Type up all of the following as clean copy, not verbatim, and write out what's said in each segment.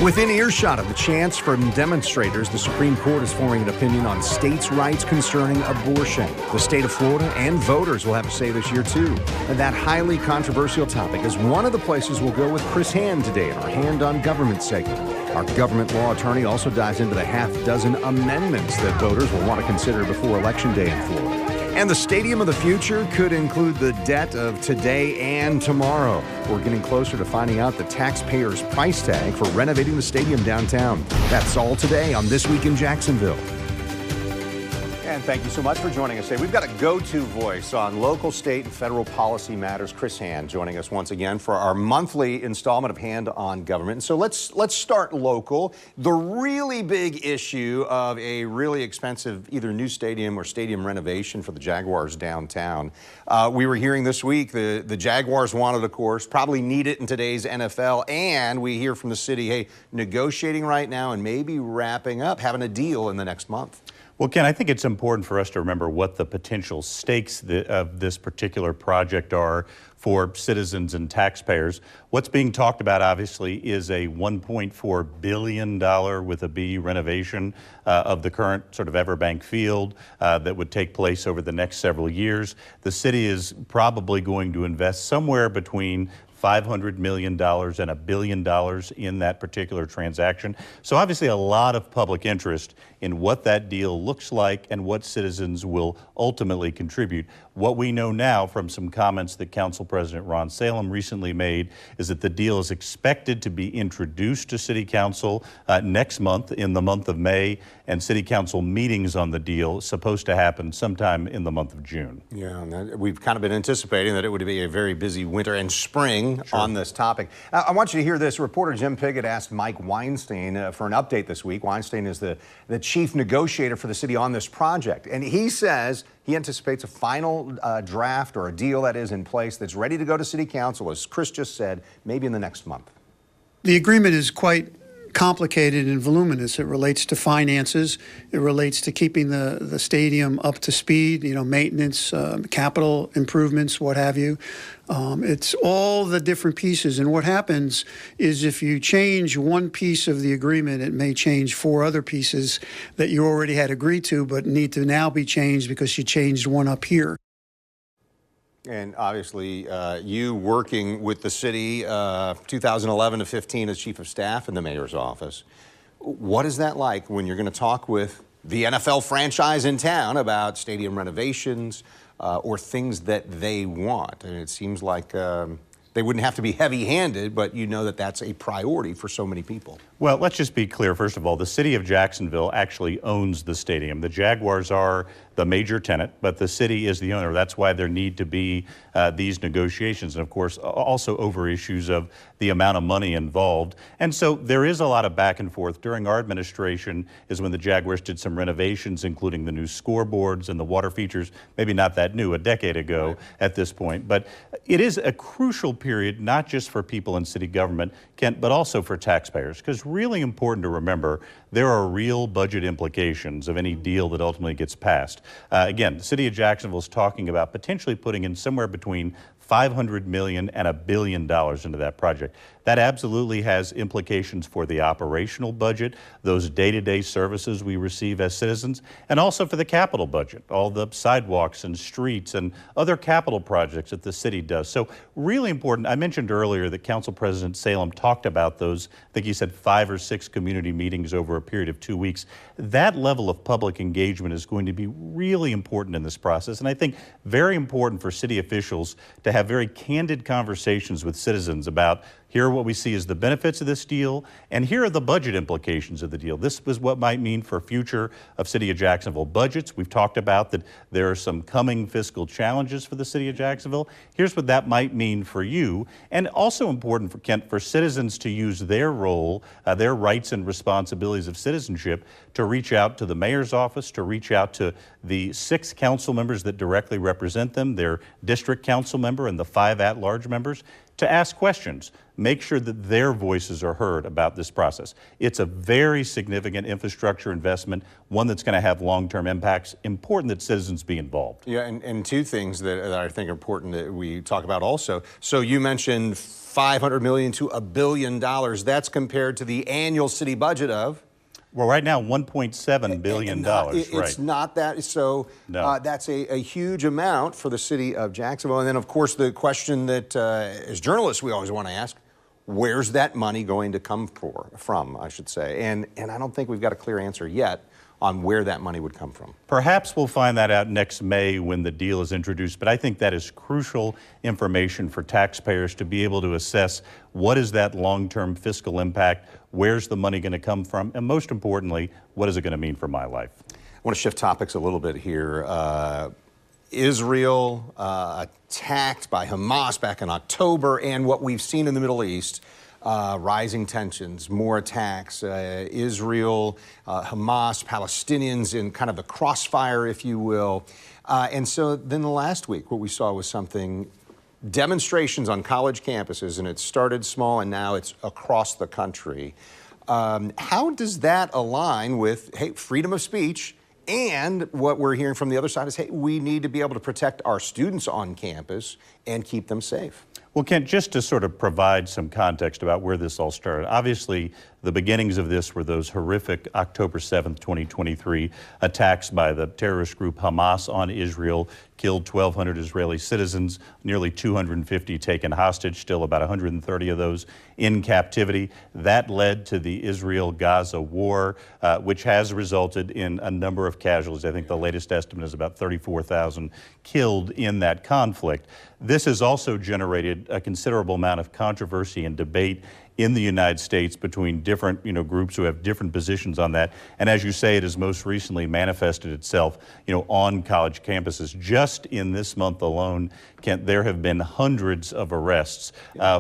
Within earshot of the chants from demonstrators, the Supreme Court is forming an opinion on states' rights concerning abortion. The state of Florida and voters will have a say this year, too. And that highly controversial topic is one of the places we'll go with Chris Hand today in our Hand on Government segment. Our government law attorney also dives into the half-dozen amendments that voters will want to consider before Election Day in Florida. And the stadium of the future could include the debt of today and tomorrow. We're getting closer to finding out the taxpayers' price tag for renovating the stadium downtown. That's all today on This Week in Jacksonville. And thank you so much for joining us today. We've got a go-to voice on local, state, and federal policy matters. Chris Hand joining us once again for our monthly installment of Hand on Government. And so let's start local. The really big issue of a really expensive either new stadium or stadium renovation for the Jaguars downtown. We were hearing this week the Jaguars want it, of course, probably need it in today's NFL. And we hear from the city, hey, negotiating right now and maybe wrapping up, having a deal in the next month. Well, Ken, I think it's important for us to remember what the potential stakes of this particular project are for citizens and taxpayers. What's being talked about, obviously, is a $1.4 billion with a B renovation of the current sort of EverBank field that would take place over the next several years. The city is probably going to invest somewhere between $500 million and $1 billion in that particular transaction. So obviously a lot of public interest in what that deal looks like and what citizens will ultimately contribute. What we know now from some comments that Council President Ron Salem recently made is that the deal is expected to be introduced to City Council next month, in the month of May, and City Council meetings on the deal supposed to happen sometime in the month of June. Yeah, and we've kind of been anticipating that it would be a very busy winter and spring on this topic. I want you to hear this. Reporter Jim Piggott asked Mike Weinstein for an update this week. Weinstein is the chief negotiator for the city on this project, and he says he anticipates a final draft or a deal that is in place that's ready to go to City Council, as Chris just said, maybe in the next month. The agreement is quite complicated and voluminous. It relates to finances. It relates to keeping the stadium up to speed, maintenance, capital improvements, what have you. It's all the different pieces. And what happens is if you change one piece of the agreement, it may change 4 other pieces that you already had agreed to, but need to now be changed because you changed one up here. And obviously, you working with the city 2011 to 15 as chief of staff in the mayor's office. What is that like when you're going to talk with the NFL franchise in town about stadium renovations or things that they want? And it seems like they wouldn't have to be heavy-handed, but you know that that's a priority for so many people. Well, let's just be clear. First of all, the city of Jacksonville actually owns the stadium. The Jaguars are the major tenant, but the city is the owner. That's why there need to be these negotiations, and of course also over issues of the amount of money involved. And so there is a lot of back and forth. During our administration is when the Jaguars did some renovations, including the new scoreboards and the water features, maybe not that new, a decade ago at this point. But it is a crucial period, not just for people in city government, Kent, but also for taxpayers, because really important to remember there are real budget implications of any deal that ultimately gets passed. Again, the city of Jacksonville is talking about potentially putting in somewhere between $500 million and $1 billion into that project. That absolutely has implications for the operational budget, those day-to-day services we receive as citizens, and also for the capital budget, all the sidewalks and streets and other capital projects that the city does. So really important. I mentioned earlier that Council President Salem talked about those, I think he said 5 or 6 community meetings over a period of 2 weeks. That level of public engagement is going to be really important in this process, and I think very important for city officials to have very candid conversations with citizens about here are what we see as the benefits of this deal, and here are the budget implications of the deal. This is what might mean for future of City of Jacksonville budgets. We've talked about that there are some coming fiscal challenges for the City of Jacksonville. Here's what that might mean for you, and also important for Kent, for citizens to use their role, their rights and responsibilities of citizenship to reach out to the mayor's office, to reach out to the 6 council members that directly represent them, their district council member and the 5 at-large members, to ask questions, make sure that their voices are heard about this process. It's a very significant infrastructure investment, one that's going to have long-term impacts. Important that citizens be involved. Yeah, and 2 things that I think are important that we talk about also. So you mentioned $500 million to $1 billion. That's compared to the annual city budget of? Well, right now, $1.7 billion. It's not that. So No. that's a huge amount for the city of Jacksonville. And then, of course, the question that as journalists we always want to ask, where's that money going to come from, I should say. And I don't think we've got a clear answer yet on where that money would come from. Perhaps we'll find that out next May when the deal is introduced, but I think that is crucial information for taxpayers to be able to assess what is that long-term fiscal impact, where's the money going to come from, and most importantly, what is it going to mean for my life? I want to shift topics a little bit here. Israel attacked by Hamas back in October, and what we've seen in the Middle East, rising tensions, more attacks, Israel, Hamas, Palestinians in kind of the crossfire, if you will. And so then the last week, what we saw was something, demonstrations on college campuses, and it started small and now it's across the country. How does that align with, hey, freedom of speech? And what we're hearing from the other side is, hey, we need to be able to protect our students on campus and keep them safe. Well, Kent, just to sort of provide some context about where this all started, obviously the beginnings of this were those horrific October 7th, 2023 attacks by the terrorist group Hamas on Israel, killed 1,200 Israeli citizens, nearly 250 taken hostage, still about 130 of those in captivity. That led to the Israel-Gaza war, which has resulted in a number of casualties. I think the latest estimate is about 34,000 killed in that conflict. This has also generated a considerable amount of controversy and debate in the United States between different groups who have different positions on that. And as you say, it has most recently manifested itself on college campuses. Just in this month alone, Kent, there have been hundreds of arrests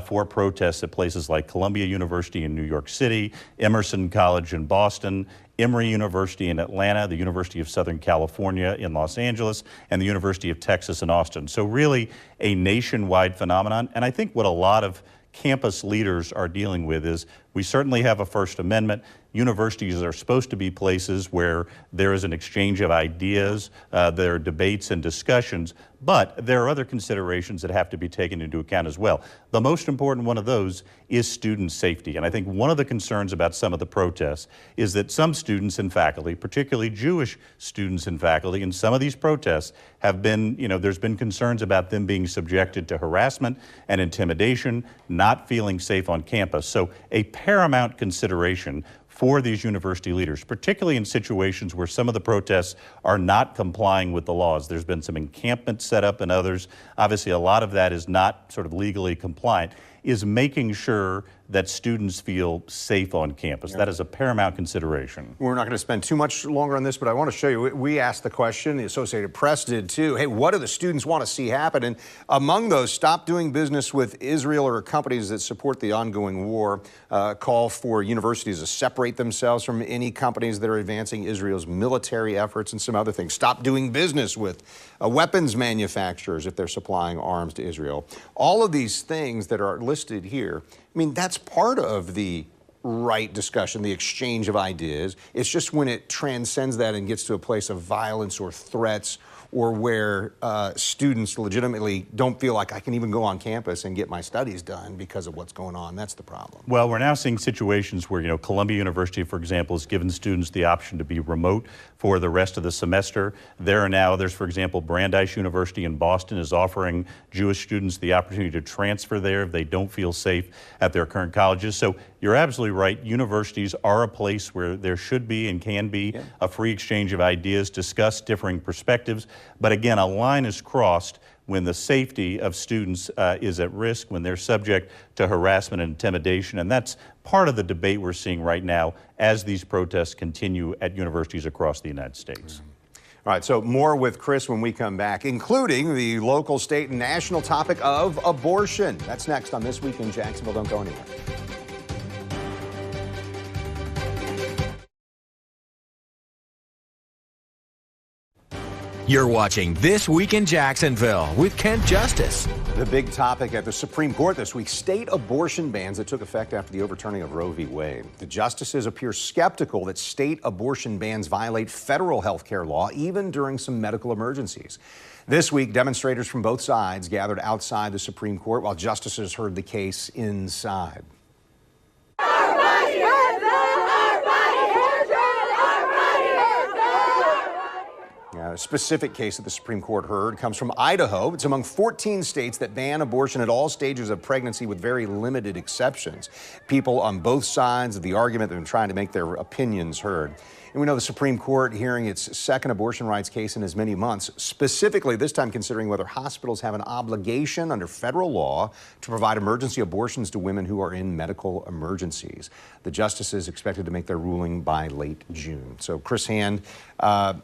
for protests at places like Columbia University in New York City, Emerson College in Boston, Emory University in Atlanta, the University of Southern California in Los Angeles, and the University of Texas in Austin. So really a nationwide phenomenon. And I think what a lot of campus leaders are dealing with is we certainly have a First Amendment. Universities are supposed to be places where there is an exchange of ideas, there are debates and discussions, but there are other considerations that have to be taken into account as well. The most important one of those is student safety. And I think one of the concerns about some of the protests is that some students and faculty, particularly Jewish students and faculty, in some of these protests have been, there's been concerns about them being subjected to harassment and intimidation, not feeling safe on campus. So a paramount consideration for these university leaders, particularly in situations where some of the protests are not complying with the laws. There's been some encampments set up and others. Obviously, a lot of that is not sort of legally compliant, is making sure that students feel safe on campus. That is a paramount consideration. We're not going to spend too much longer on this, but I want to show you, we asked the question, the Associated Press did too, hey, what do the students want to see happen? And among those, stop doing business with Israel or companies that support the ongoing war, call for universities to separate themselves from any companies that are advancing Israel's military efforts, and some other things. Stop doing business with weapons manufacturers if they're supplying arms to Israel. All of these things that are listed here, I mean, that's part of the right discussion, the exchange of ideas. It's just when it transcends that and gets to a place of violence or threats, or where students legitimately don't feel like I can even go on campus and get my studies done because of what's going on. That's the problem. Well, we're now seeing situations where, Columbia University, for example, has given students the option to be remote for the rest of the semester. There's, for example, Brandeis University in Boston is offering Jewish students the opportunity to transfer there if they don't feel safe at their current colleges. So you're absolutely right. Universities are a place where there should be and can be a free exchange of ideas, discuss differing perspectives. But again, a line is crossed when the safety of students is at risk, when they're subject to harassment and intimidation. And that's part of the debate we're seeing right now as these protests continue at universities across the United States. All right, so more with Chris when we come back, including the local, state, and national topic of abortion. That's next on This Week in Jacksonville. Don't go anywhere. You're watching This Week in Jacksonville with Kent Justice. The big topic at the Supreme Court this week, state abortion bans that took effect after the overturning of Roe v. Wade. The justices appear skeptical that state abortion bans violate federal health care law, even during some medical emergencies. This week, demonstrators from both sides gathered outside the Supreme Court while justices heard the case inside. A specific case that the Supreme Court heard comes from Idaho. It's among 14 states that ban abortion at all stages of pregnancy with very limited exceptions. People on both sides of the argument have been trying to make their opinions heard. And we know the Supreme Court hearing its second abortion rights case in as many months, specifically this time considering whether hospitals have an obligation under federal law to provide emergency abortions to women who are in medical emergencies. The justices expected to make their ruling by late June. So, Chris Hand,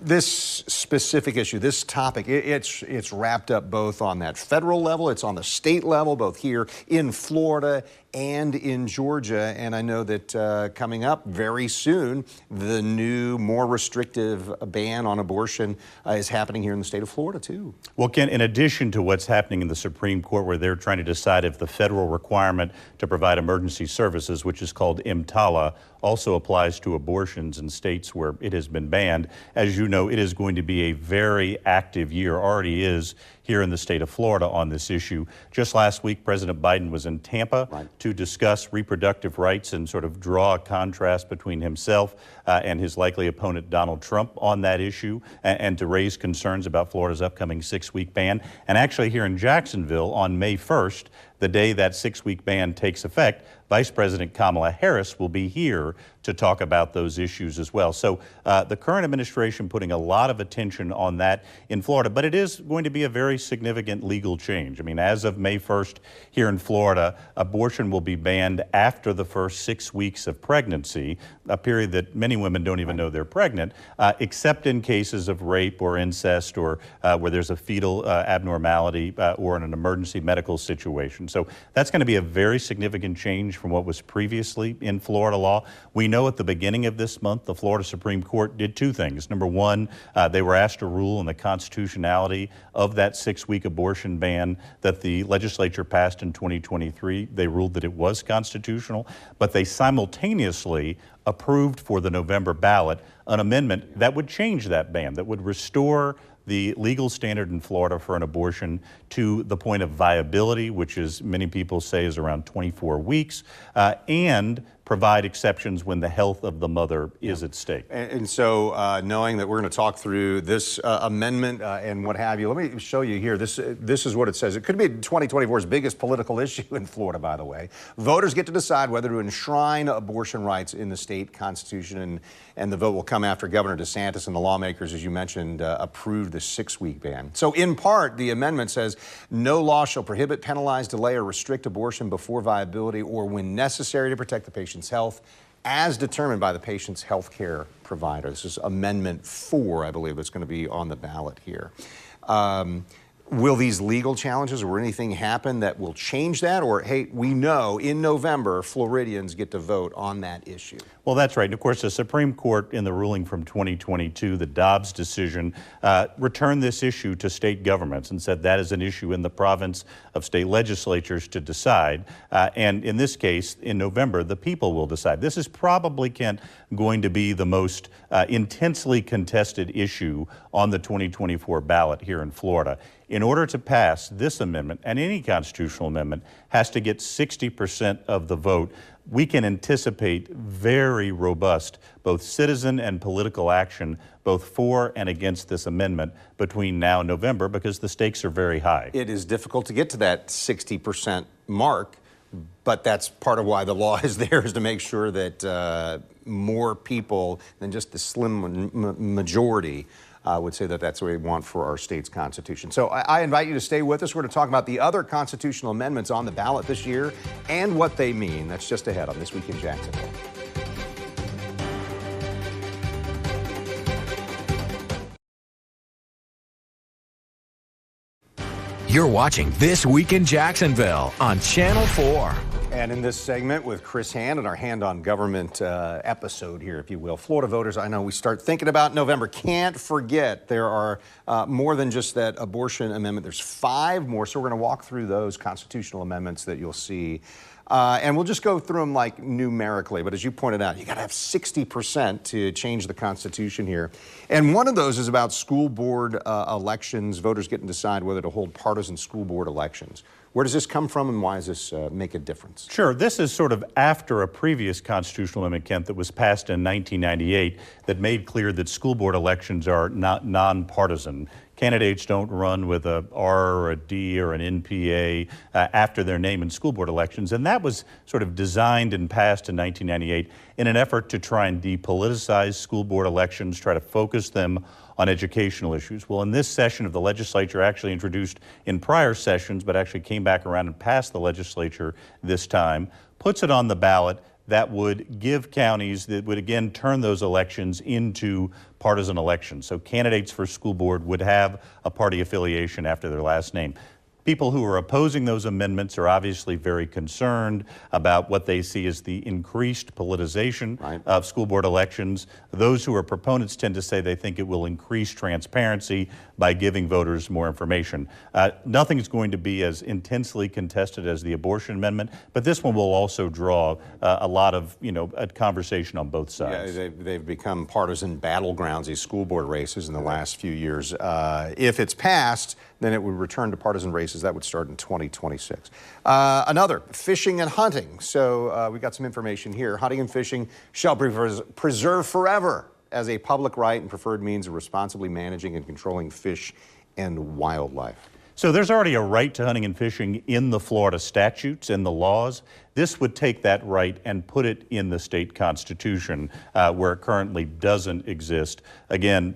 this specific issue, this topic, it's wrapped up both on that federal level, it's on the state level, both here in Florida and in Georgia. And I know that coming up very soon, the new, more restrictive ban on abortion is happening here in the state of Florida, too. Well, Ken, in addition to what's happening in the Supreme Court, where they're trying to decide if the federal requirement to provide emergency services, which is called EMTALA, also applies to abortions in states where it has been banned. As you know, it is going to be a very active year, already is here in the state of Florida on this issue. Just last week, President Biden was in Tampa to discuss reproductive rights and sort of draw a contrast between himself and his likely opponent, Donald Trump, on that issue, and to raise concerns about Florida's upcoming 6-week ban. And actually here in Jacksonville on May 1st, the day that 6-week ban takes effect, Vice President Kamala Harris will be here to talk about those issues as well. So the current administration putting a lot of attention on that in Florida, but it is going to be a very significant legal change. I mean, as of May 1st here in Florida, abortion will be banned after the first 6 weeks of pregnancy, a period that many women don't even know they're pregnant, except in cases of rape or incest or where there's a fetal abnormality or in an emergency medical situation. So that's going to be a very significant change from what was previously in Florida law. We know at the beginning of this month, the Florida Supreme Court did two things. Number one, they were asked to rule on the constitutionality of that 6-week abortion ban that the legislature passed in 2023. They ruled that it was constitutional, but they simultaneously approved for the November ballot an amendment that would change that ban, that would restore the legal standard in Florida for an abortion to the point of viability, which is many people say is around 24 weeks, and provide exceptions when the health of the mother is at stake. And so knowing that we're going to talk through this amendment and what have you, let me show you here. This is what it says. It could be 2024's biggest political issue in Florida, by the way. Voters get to decide whether to enshrine abortion rights in the state constitution, and the vote will come after Governor DeSantis and the lawmakers, as you mentioned, approved the 6-week ban. So in part, the amendment says no law shall prohibit, penalize, delay, or restrict abortion before viability or when necessary to protect the patient's health as determined by the patient's health care provider. This is Amendment 4, I believe, that's going to be on the ballot here. Will these legal challenges or anything happen that will change that? Or, hey, we know in November, Floridians get to vote on that issue. Well, that's right. And of course, the Supreme Court in the ruling from 2022, the Dobbs decision, returned this issue to state governments and said that is an issue in the province of state legislatures to decide. And in this case, in November, the people will decide. This is probably, Kent, going to be the most intensely contested issue on the 2024 ballot here in Florida. In order to pass this amendment, and any constitutional amendment has to get 60% of the vote. We can anticipate very robust both citizen and political action, both for and against this amendment between now and November, because the stakes are very high. It is difficult to get to that 60% mark, but that's part of why the law is there, is to make sure that more people than just the slim majority would say that that's what we want for our state's constitution. So I invite you to stay with us. We're going to talk about the other constitutional amendments on the ballot this year and what they mean. That's just ahead on This Week in Jacksonville. You're watching This Week in Jacksonville on Channel 4. And in this segment with Chris Hand and our Hand on Government episode here, if you will, Florida voters, I know we start thinking about November. Can't forget there are more than just that abortion amendment. There's 5 more, so we're going to walk through those constitutional amendments that you'll see. And we'll just go through them like numerically. But as you pointed out, you got to have 60% to change the Constitution here. And one of those is about school board elections. Voters get to decide whether to hold partisan school board elections. Where does this come from, and why does this make a difference? Sure. This is sort of after a previous constitutional amendment, Kent, that was passed in 1998 that made clear that school board elections are not nonpartisan. Candidates don't run with a R or a D or an NPA after their name in school board elections. And that was sort of designed and passed in 1998 in an effort to try and depoliticize school board elections, try to focus them on educational issues. Well, in this session of the legislature, actually introduced in prior sessions, but actually came back around and passed the legislature this time, puts it on the ballot that would give counties, that would again turn those elections into partisan elections. So candidates for school board would have a party affiliation after their last name. People who are opposing those amendments are obviously very concerned about what they see as the increased politicization of school board elections. Those who are proponents tend to say they think it will increase transparency by giving voters more information. Nothing is going to be as intensely contested as the abortion amendment, but this one will also draw a lot of, a conversation on both sides. Yeah, they've become partisan battlegrounds, these school board races, in the last few years. If it's passed, then it would return to partisan races. That would start in 2026. Another, fishing and hunting. So we got some information here. Hunting and fishing shall be preserved forever as a public right and preferred means of responsibly managing and controlling fish and wildlife. So there's already a right to hunting and fishing in the Florida statutes and the laws. This would take that right and put it in the state constitution where it currently doesn't exist. Again,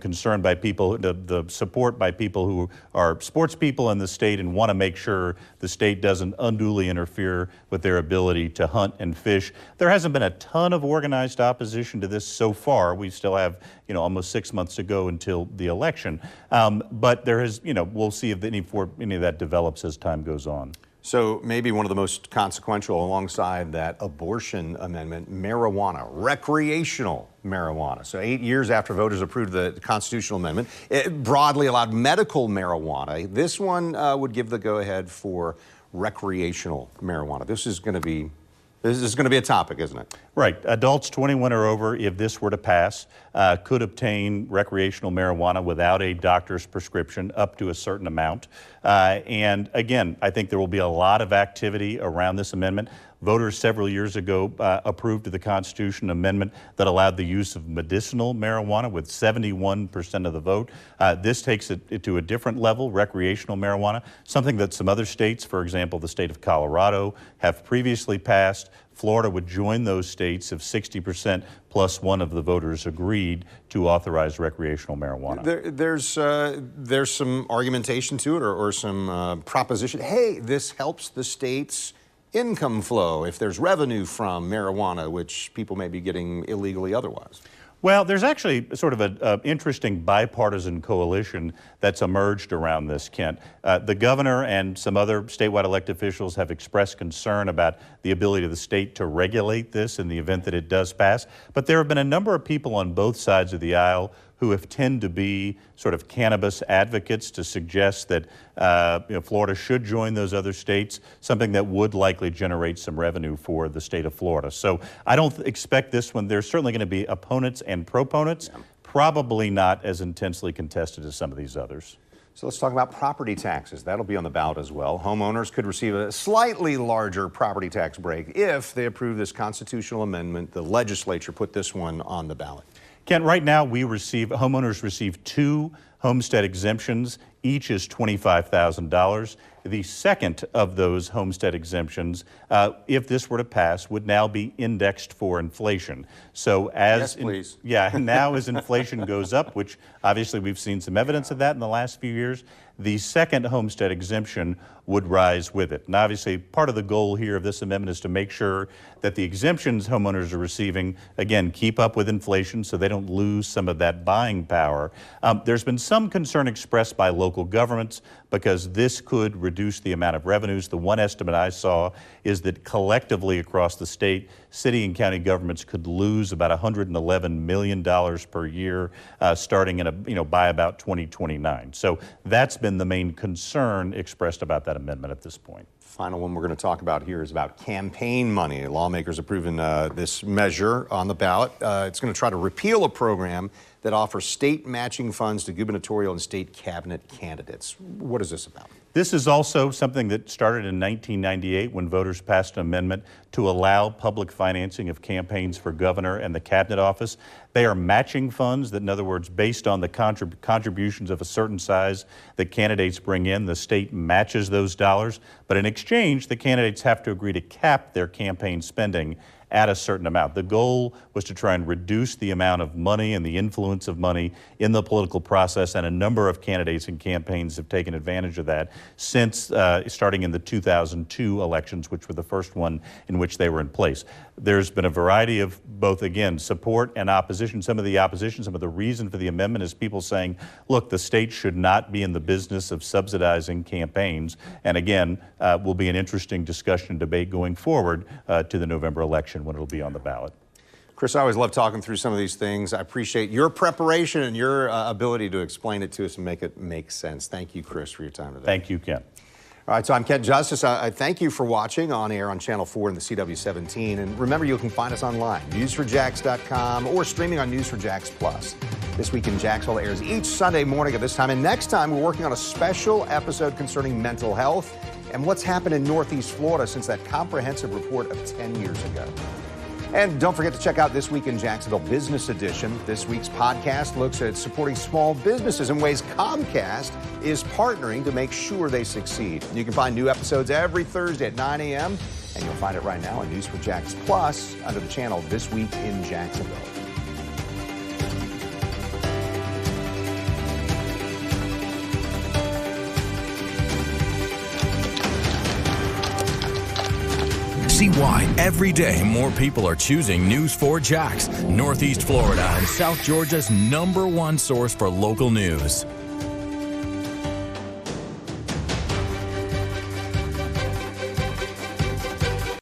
concerned by people, the support by people who are sports people in the state and want to make sure the state doesn't unduly interfere with their ability to hunt and fish. There hasn't been a ton of organized opposition to this so far. We still have, almost 6 months to go until the election. But there is, we'll see if any of that develops as time goes on. So maybe one of the most consequential alongside that abortion amendment, marijuana, recreational marijuana. So 8 years after voters approved the constitutional amendment, it broadly allowed medical marijuana. This one would give the go-ahead for recreational marijuana. This is going to be a topic, isn't it? Right. Adults 21 or over, if this were to pass, could obtain recreational marijuana without a doctor's prescription up to a certain amount. And again, I think there will be a lot of activity around this amendment. Voters several years ago approved the Constitution amendment that allowed the use of medicinal marijuana with 71% of the vote. This takes it to a different level, recreational marijuana, something that some other states, for example, the state of Colorado, have previously passed. Florida would join those states if 60% plus one of the voters agreed to authorize recreational marijuana. There's some argumentation to it or some proposition. Hey, this helps the state's income flow if there's revenue from marijuana, which people may be getting illegally otherwise. Well, there's actually sort of an interesting bipartisan coalition that's emerged around this, Kent. The governor and some other statewide elected officials have expressed concern about the ability of the state to regulate this in the event that it does pass. But there have been a number of people on both sides of the aisle who have tend to be sort of cannabis advocates to suggest that Florida should join those other states, something that would likely generate some revenue for the state of Florida. So I don't expect this one. There's certainly going to be opponents and proponents, probably not as intensely contested as some of these others. So let's talk about property taxes. That'll be on the ballot as well. Homeowners could receive a slightly larger property tax break if they approve this constitutional amendment. The legislature put this one on the ballot. Kent, right now homeowners receive 2 homestead exemptions. Each is $25,000. The second of those homestead exemptions, if this were to pass, would now be indexed for inflation. So yes, please. Now as inflation goes up, which obviously we've seen some evidence of that in the last few years, the second homestead exemption would rise with it. And obviously part of the goal here of this amendment is to make sure that the exemptions homeowners are receiving, again, keep up with inflation so they don't lose some of that buying power. There's been some concern expressed by local governments because this could reduce the amount of revenues. The one estimate I saw is that collectively across the state, city and county governments could lose about $111 million per year starting by about 2029. So that's been the main concern expressed about that amendment at this point. Final one we're going to talk about here is about campaign money. Lawmakers have proven this measure on the ballot. It's going to try to repeal a program that offers state matching funds to gubernatorial and state cabinet candidates. What is this about? This is also something that started in 1998 when voters passed an amendment to allow public financing of campaigns for governor and the cabinet office. They are matching funds that, in other words, based on the contributions of a certain size that candidates bring in, the state matches those dollars. But in exchange, the candidates have to agree to cap their campaign spending at a certain amount. The goal was to try and reduce the amount of money and the influence of money in the political process, and a number of candidates and campaigns have taken advantage of that since starting in the 2002 elections, which were the first one in which they were in place. There's been a variety of both, again, support and opposition. Some of the reason for the amendment is people saying, look, the state should not be in the business of subsidizing campaigns. And again, will be an interesting discussion and debate going forward to the November election when it'll be on the ballot. Chris, I always love talking through some of these things. I appreciate your preparation and your ability to explain it to us and make it make sense. Thank you, Chris, for your time today. Thank you, Ken. All right, so I'm Ken Justice. I thank you for watching on air on Channel 4 and the CW17. And remember, you can find us online, news4jax.com, or streaming on News4Jax Plus. This Week in Jacksonville airs each Sunday morning at this time. And next time, we're working on a special episode concerning mental health and what's happened in Northeast Florida since that comprehensive report of 10 years ago. And don't forget to check out This Week in Jacksonville Business Edition. This week's podcast looks at supporting small businesses in ways Comcast is partnering to make sure they succeed. You can find new episodes every Thursday at 9 a.m. And you'll find it right now on News4Jax Plus under the channel This Week in Jacksonville. See why every day more people are choosing News4Jax, Northeast Florida and South Georgia's #1 source for local news.